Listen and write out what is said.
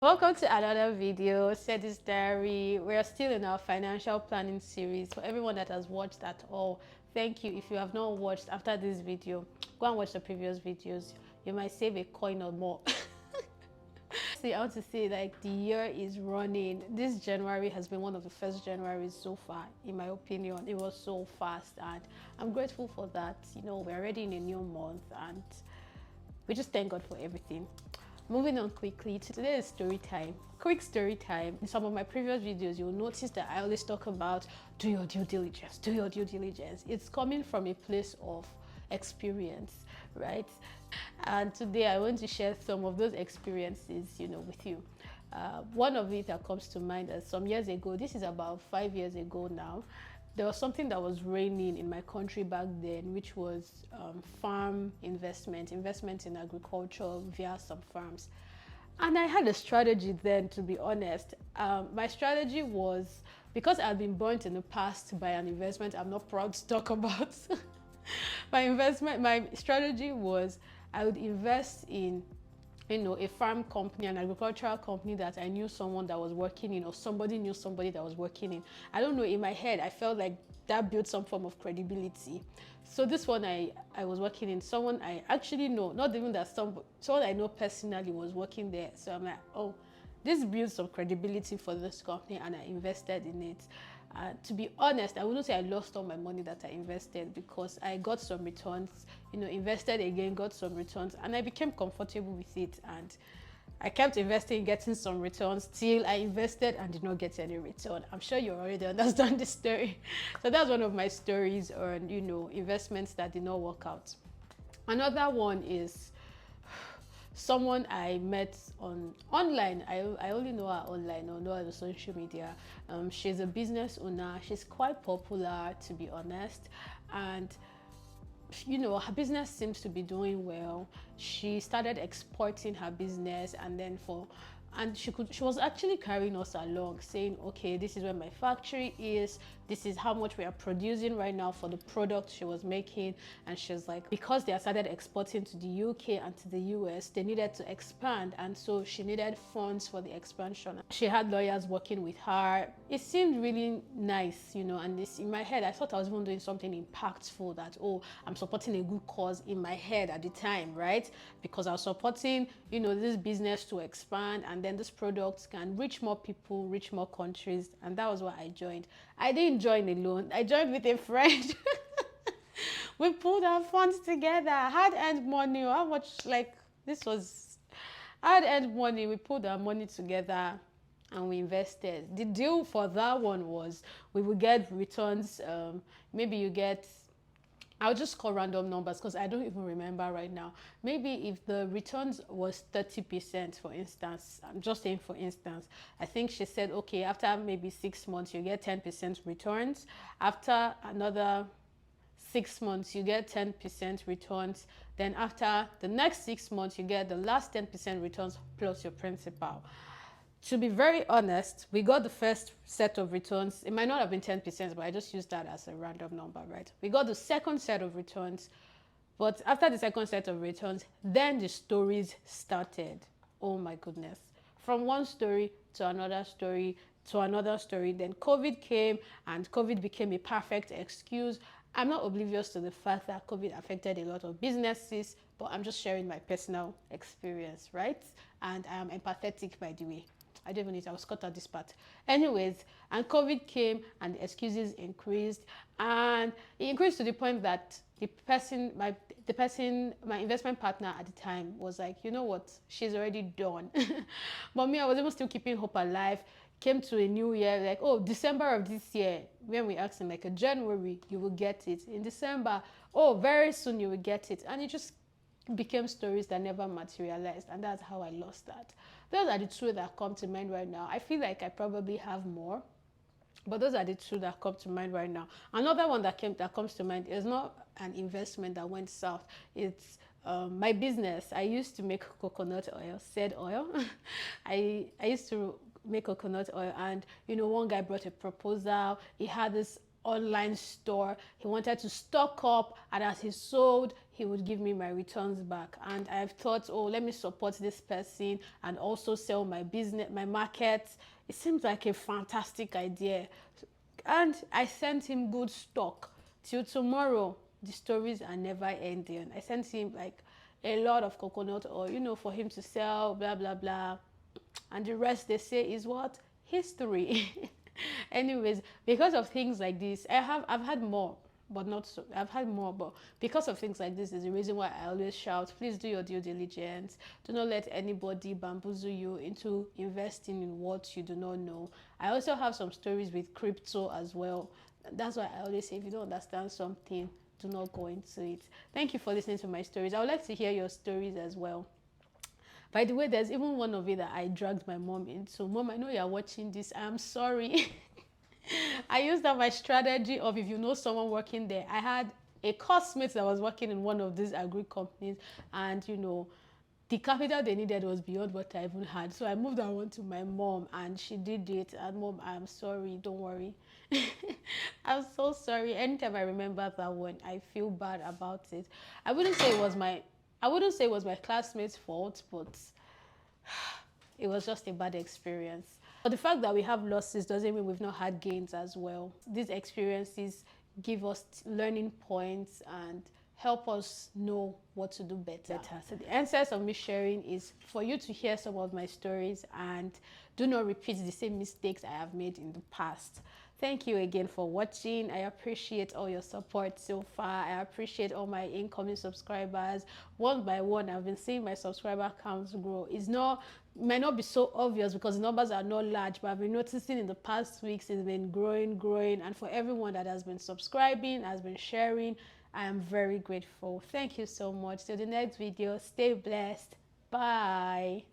Welcome to another video, Sedis Diary. We're still in our financial planning series. For everyone that has watched at all, thank you. If you have not watched after this video, go and watch the previous videos. You might save a coin or more. See, I want to say like the year is running. This January has been one of the first Januaries so far, in my opinion. It was so fast, and I'm grateful for that. We're already in a new month, and we just thank God for everything. Moving on quickly to today's story time. Quick story time. In some of my previous videos, you'll notice that I always talk about do your due diligence, do your due diligence. It's coming from a place of experience, right? And today I want to share some of those experiences, with you. One of it that comes to mind is some years ago, this is about 5 years ago now, there was something that was reigning in my country back then, which was farm investment in agriculture via some farms. And I had a strategy then, to be honest. My strategy was, because I've been burnt in the past by an investment I'm not proud to talk about. My strategy was I would invest in a farm company, an agricultural company that I knew someone that was working in, or somebody knew somebody that was working in. I don't know, in my head, I felt like that built some form of credibility. So this one I was working in, someone I actually know, not even that someone I know personally was working there. So I'm like, oh, this builds some credibility for this company, and I invested in it. To be honest, I wouldn't say I lost all my money that I invested, because I got some returns, invested again, got some returns, and I became comfortable with it. And I kept investing, getting some returns till I invested and did not get any return. I'm sure you already understand the story. So that's one of my stories on, investments that did not work out. Another one is someone I met online. I only know her online, or know her on social media. She's a business owner. She's quite popular, to be honest, and her business seems to be doing well. She started exporting her business, and then she was actually carrying us along, saying, okay, this is where my factory is, this is how much we are producing right now for the product she was making. And she's like, because they started exporting to the UK and to the US, they needed to expand, and so she needed funds for the expansion. She had lawyers working with her. It seemed really nice, and this, in my head, I thought I was even doing something impactful, that, oh, I'm supporting a good cause, in my head at the time, right? Because I was supporting, this business to expand, and then this product can reach more people, reach more countries. And that was why I joined. I didn't join alone. I joined with a friend. We pulled our funds together, hard earned money. How much, like, this was hard earned money. We pulled our money together and we invested. The deal for that one was we would get returns. Maybe you get, I'll just call random numbers because I don't even remember right now. Maybe if the returns was 30%, for instance, I'm just saying for instance, I think she said, okay, after maybe 6 months, you get 10% returns. After another 6 months, you get 10% returns. Then after the next 6 months, you get the last 10% returns plus your principal. To be very honest, we got the first set of returns. It might not have been 10%, but I just used that as a random number, right? We got the second set of returns, but after the second set of returns, then the stories started. Oh my goodness. From one story to another story to another story. Then COVID came, and COVID became a perfect excuse. I'm not oblivious to the fact that COVID affected a lot of businesses, but I'm just sharing my personal experience, right? And I am empathetic, by the way. I don't even need, I was cut out this part. Anyways, and COVID came and the excuses increased, and it increased to the point that my investment partner at the time was like, you know what, she's already done. But me, I was even still keeping hope alive. Came to a new year, like, oh, December of this year, when we asked him, like, in January, you will get it. In December, oh, very soon you will get it. And it just became stories that never materialized, and that's how I lost that. Those are the two that come to mind right now. I feel like I probably have more, but those are the two that come to mind right now. Another one that comes to mind is not an investment that went south. It's my business. I used to make coconut oil, said oil. I used to make coconut oil, and one guy brought a proposal. He had this online store. He wanted to stock up, and as he sold, he would give me my returns back. And I've thought, oh, let me support this person and also sell my business, my market. It seems like a fantastic idea. And I sent him good stock. Till tomorrow, the stories are never ending. I sent him like a lot of coconut oil, you know, for him to sell, blah, blah, blah. And the rest, they say, is what? History. Anyways, because of things like this, I've had more, but not so. I've had more, but because of things like this is the reason why I always shout, please do your due diligence. Do not let anybody bamboozle you into investing in what you do not know. I also have some stories with crypto as well. That's why I always say, if you don't understand something, do not go into it. Thank you for listening to my stories. I would like to hear your stories as well. By the way, there's even one of it that I dragged my mom into. Mom, I know you're watching this. I'm sorry. I used that my strategy of, if you know someone working there, I had a classmate that was working in one of these agri companies, and you know, the capital they needed was beyond what I even had. So I moved that one to my mom, and she did it. And mom, I'm sorry, don't worry. I'm so sorry. Anytime I remember that one, I feel bad about it. I wouldn't say it was my I wouldn't say it was my classmates' fault, but it was just a bad experience. But the fact that we have losses doesn't mean we've not had gains as well. These experiences give us learning points and help us know what to do better. So the essence of me sharing is for you to hear some of my stories and do not repeat the same mistakes I have made in the past. Thank you again for watching. I appreciate all your support so far. I appreciate all my incoming subscribers. One by one, I've been seeing my subscriber counts grow. Might not be so obvious because the numbers are not large, but I've been noticing in the past weeks it's been growing. And for everyone that has been subscribing, has been sharing, I am very grateful. Thank you so much. Till the next video, stay blessed. Bye.